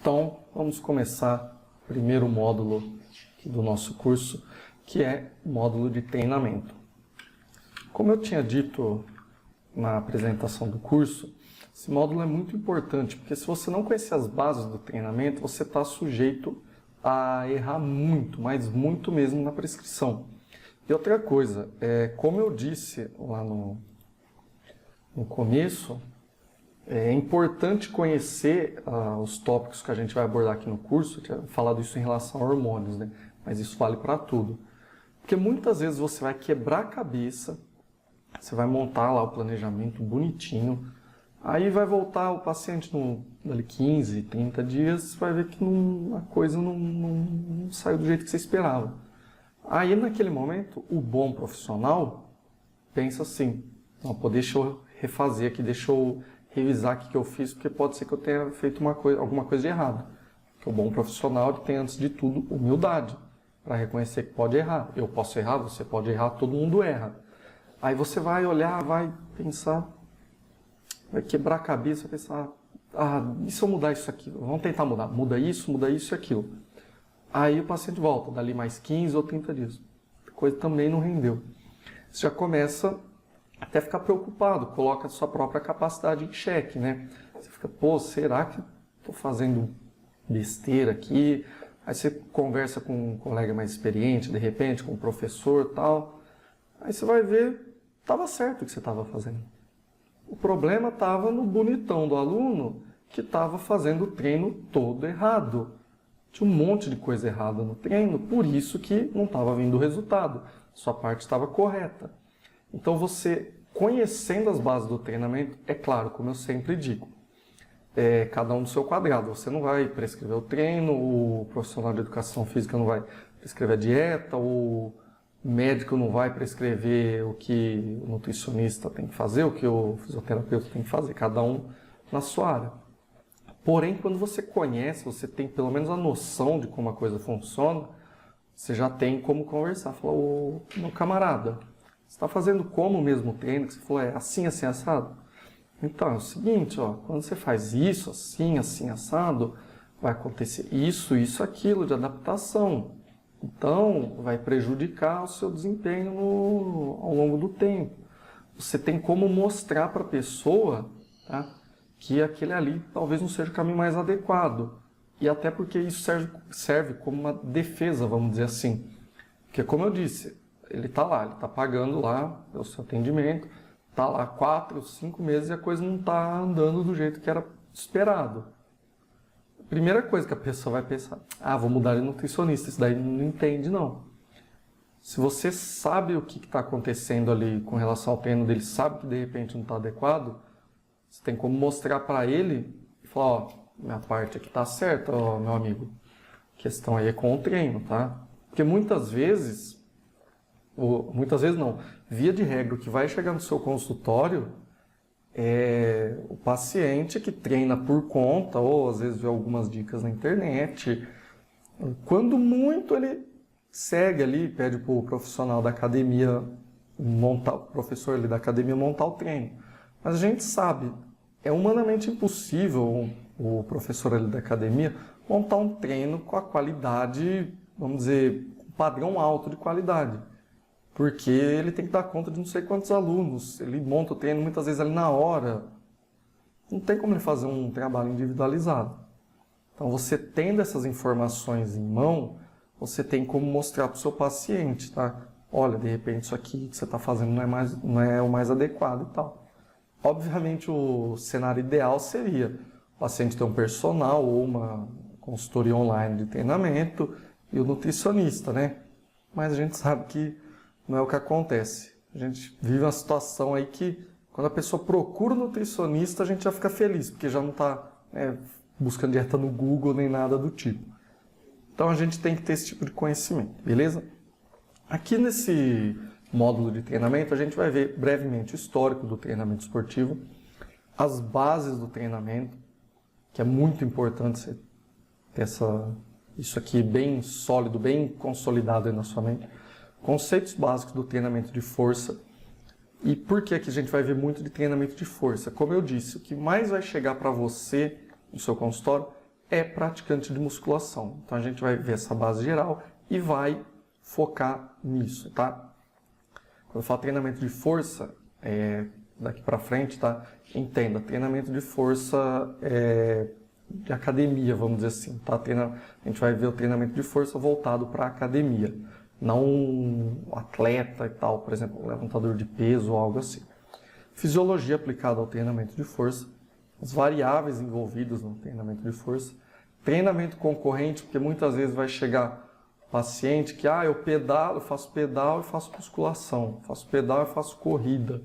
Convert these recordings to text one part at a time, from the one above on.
Então, vamos começar o primeiro módulo do nosso curso, que é o módulo de treinamento. Como eu tinha dito na apresentação do curso, esse módulo é muito importante, porque se você não conhecer as bases do treinamento, você está sujeito a errar muito, mas muito mesmo na prescrição. E outra coisa, como eu disse lá no começo, é importante conhecer os tópicos que a gente vai abordar aqui no curso. Eu tinha falado isso em relação a hormônios, né? Mas isso vale para tudo. Porque muitas vezes você vai quebrar a cabeça, você vai montar lá o planejamento bonitinho, aí vai voltar o paciente dali 15, 30 dias, você vai ver que a coisa não saiu do jeito que você esperava. Aí naquele momento, o bom profissional pensa assim, não, pô, deixa eu refazer aqui, deixa eu revisar o que eu fiz, porque pode ser que eu tenha feito alguma coisa de errado. Porque o bom profissional tem, antes de tudo, humildade, para reconhecer que pode errar. Eu posso errar, você pode errar, todo mundo erra. Aí você vai olhar, vai pensar, vai quebrar a cabeça, vai pensar, e se eu mudar isso aqui? Vamos tentar mudar. Muda isso e aquilo. Aí o paciente volta, dali mais 15 ou 30 dias. A coisa também não rendeu. Você já começa até ficar preocupado, coloca a sua própria capacidade em xeque, né? Você fica, pô, será que estou fazendo besteira aqui? Aí você conversa com um colega mais experiente, de repente, com um professor e tal. Aí você vai ver, estava certo o que você estava fazendo. O problema estava no bonitão do aluno que estava fazendo o treino todo errado. Tinha um monte de coisa errada no treino, por isso que não estava vindo o resultado. Sua parte estava correta. Então você, conhecendo as bases do treinamento, é claro, como eu sempre digo, cada um do seu quadrado. Você não vai prescrever o treino, o profissional de educação física não vai prescrever a dieta, o médico não vai prescrever o que o nutricionista tem que fazer, o que o fisioterapeuta tem que fazer, cada um na sua área. Porém, quando você conhece, você tem pelo menos a noção de como a coisa funciona, você já tem como conversar. Falar, ô, meu camarada, você está fazendo como o mesmo treino que você falou, assim, assim, assado? Então, é o seguinte, ó, quando você faz isso, assim, assim, assado, vai acontecer isso, isso, aquilo de adaptação. Então, vai prejudicar o seu desempenho ao longo do tempo. Você tem como mostrar para a pessoa, tá, que aquele ali talvez não seja o caminho mais adequado. E até porque isso serve como uma defesa, vamos dizer assim. Porque, como eu disse, ele está lá, ele está pagando lá o seu atendimento, está lá 4, 5 meses e a coisa não está andando do jeito que era esperado. A primeira coisa que a pessoa vai pensar, vou mudar de nutricionista, isso daí não entende não. Se você sabe o que está acontecendo ali com relação ao treino dele, sabe que de repente não está adequado, você tem como mostrar para ele e falar, minha parte aqui está certa, meu amigo. A questão aí é com o treino, tá? Porque muitas vezes não, via de regra, o que vai chegar no seu consultório é o paciente que treina por conta, ou às vezes vê algumas dicas na internet. Quando muito, ele segue ali, pede para o profissional da academia montar, o professor ali da academia montar o treino. Mas a gente sabe, é humanamente impossível o professor ali da academia montar um treino com a qualidade, vamos dizer, um padrão alto de qualidade. Porque ele tem que dar conta de não sei quantos alunos, ele monta o treino muitas vezes ali na hora. Não tem como ele fazer um trabalho individualizado. Então você tendo essas informações em mão, você tem como mostrar para o seu paciente, tá? Olha, de repente isso aqui que você está fazendo não é o mais adequado e tal. Obviamente o cenário ideal seria o paciente ter um personal ou uma consultoria online de treinamento e o nutricionista, né? Mas a gente sabe que não é o que acontece. A gente vive uma situação aí que quando a pessoa procura o nutricionista, a gente já fica feliz, porque já não está buscando dieta no Google nem nada do tipo. Então a gente tem que ter esse tipo de conhecimento, beleza? Aqui nesse módulo de treinamento, a gente vai ver brevemente o histórico do treinamento esportivo, as bases do treinamento, que é muito importante você ter isso aqui bem sólido, bem consolidado aí na sua mente. Conceitos básicos do treinamento de força. E por que aqui a gente vai ver muito de treinamento de força? Como eu disse, o que mais vai chegar para você no seu consultório é praticante de musculação. Então a gente vai ver essa base geral e vai focar nisso, tá? Quando eu falo treinamento de força, daqui para frente, tá? Entenda, treinamento de força de academia, vamos dizer assim, tá? A gente vai ver o treinamento de força voltado para academia, não um atleta e tal, por exemplo, um levantador de peso ou algo assim. Fisiologia aplicada ao treinamento de força, as variáveis envolvidas no treinamento de força, treinamento concorrente, porque muitas vezes vai chegar paciente que, eu pedalo, eu faço pedal e faço musculação, faço pedal e faço corrida,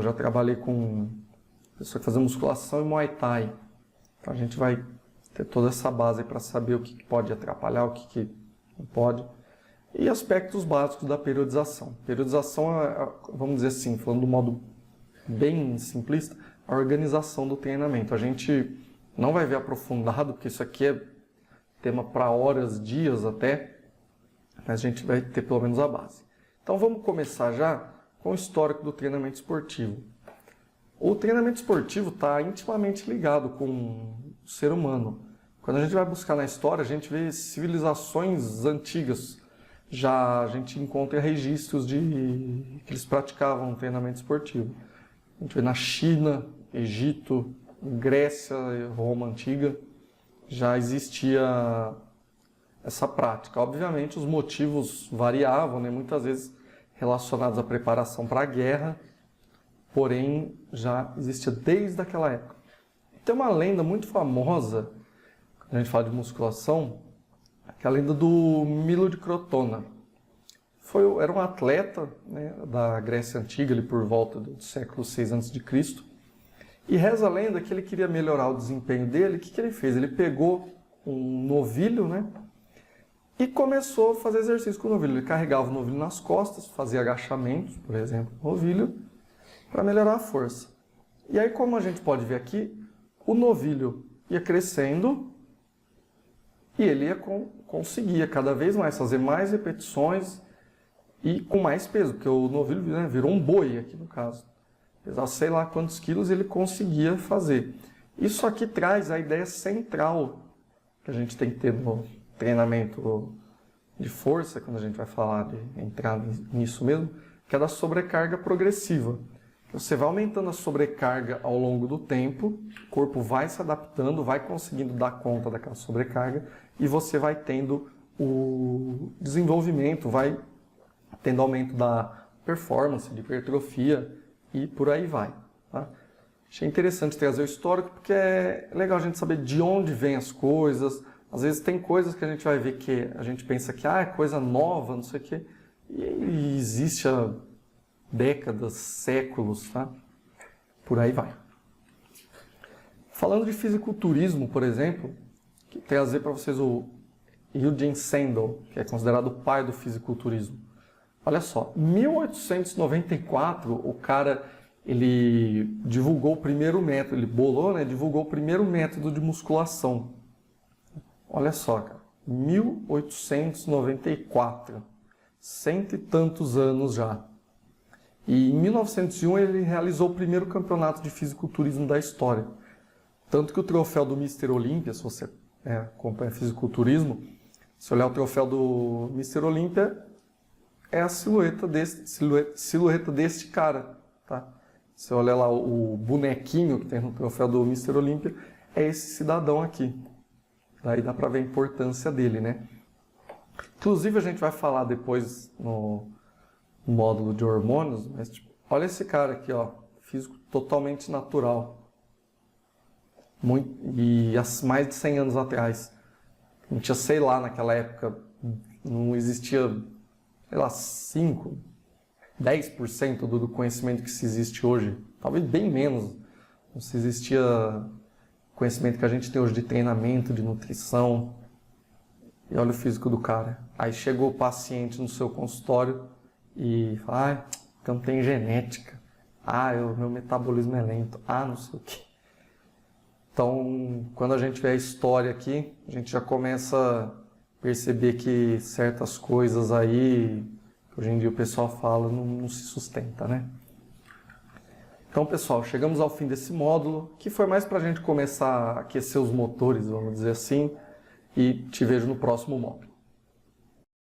já trabalhei com pessoa que fazia musculação e Muay Thai. Então a gente vai ter toda essa base para saber o que pode atrapalhar, o que não pode. E aspectos básicos da periodização. Periodização vamos dizer assim, falando do modo bem simplista, a organização do treinamento. A gente não vai ver aprofundado, porque isso aqui é tema para horas, dias até, mas a gente vai ter pelo menos a base. Então vamos começar já com o histórico do treinamento esportivo. O treinamento esportivo está intimamente ligado com o ser humano. Quando a gente vai buscar na história, a gente vê civilizações antigas. Já a gente encontra registros de que eles praticavam treinamento esportivo. A gente vê na China, Egito, Grécia, Roma Antiga, já existia essa prática. Obviamente os motivos variavam, né? Muitas vezes relacionados à preparação para a guerra, porém já existia desde aquela época. Tem uma lenda muito famosa, quando a gente fala de musculação, que é a lenda do Milo de Crotona. Era um atleta, né, da Grécia Antiga, ali por volta do século VI a.C., e reza a lenda que ele queria melhorar o desempenho dele. O que ele fez? Ele pegou um novilho, né, e começou a fazer exercício com o novilho. Ele carregava o novilho nas costas, fazia agachamentos, por exemplo, com o novilho, para melhorar a força. E aí, como a gente pode ver aqui, o novilho ia crescendo e ele conseguia cada vez mais fazer mais repetições e com mais peso, porque o novilho, né, virou um boi aqui no caso. Pesava sei lá quantos quilos ele conseguia fazer. Isso aqui traz a ideia central que a gente tem que ter no treinamento de força, quando a gente vai falar de entrar nisso mesmo, que é da sobrecarga progressiva. Você vai aumentando a sobrecarga ao longo do tempo, o corpo vai se adaptando, vai conseguindo dar conta daquela sobrecarga e você vai tendo o desenvolvimento, vai tendo aumento da performance, de hipertrofia e por aí vai. Tá? Achei interessante trazer o histórico porque é legal a gente saber de onde vêm as coisas. Às vezes tem coisas que a gente vai ver que a gente pensa que é coisa nova, não sei o quê, e existe há décadas, séculos, tá? Por aí vai. Falando de fisiculturismo, por exemplo, que trazer para vocês o Eugene Sandel, que é considerado o pai do fisiculturismo. Olha só, em 1894, o cara, ele divulgou o primeiro método, ele bolou, né, divulgou o primeiro método de musculação. Olha só, cara, 1894, cento e tantos anos já. E em 1901 ele realizou o primeiro campeonato de fisiculturismo da história. Tanto que o troféu do Mr. Olympia, se você acompanha fisiculturismo, se olhar o troféu do Mr. Olympia, é a silhueta deste cara. Tá? Se olhar lá o bonequinho que tem no troféu do Mr. Olympia, é esse cidadão aqui. Daí dá para ver a importância dele, né? Inclusive a gente vai falar depois no módulo de hormônios, mas tipo, olha esse cara aqui, ó, físico totalmente natural. E há mais de 100 anos atrás, não tinha, sei lá, naquela época, não existia, sei lá, 5, 10% do conhecimento que se existe hoje, talvez bem menos. Não se existia conhecimento que a gente tem hoje de treinamento, de nutrição. E olha o físico do cara. Aí chegou o paciente no seu consultório e fala, então tem genética, meu metabolismo é lento, não sei o quê. Então, quando a gente vê a história aqui, a gente já começa a perceber que certas coisas aí, que hoje em dia o pessoal fala, não se sustenta, né? Então, pessoal, chegamos ao fim desse módulo, que foi mais para a gente começar a aquecer os motores, vamos dizer assim, e te vejo no próximo módulo.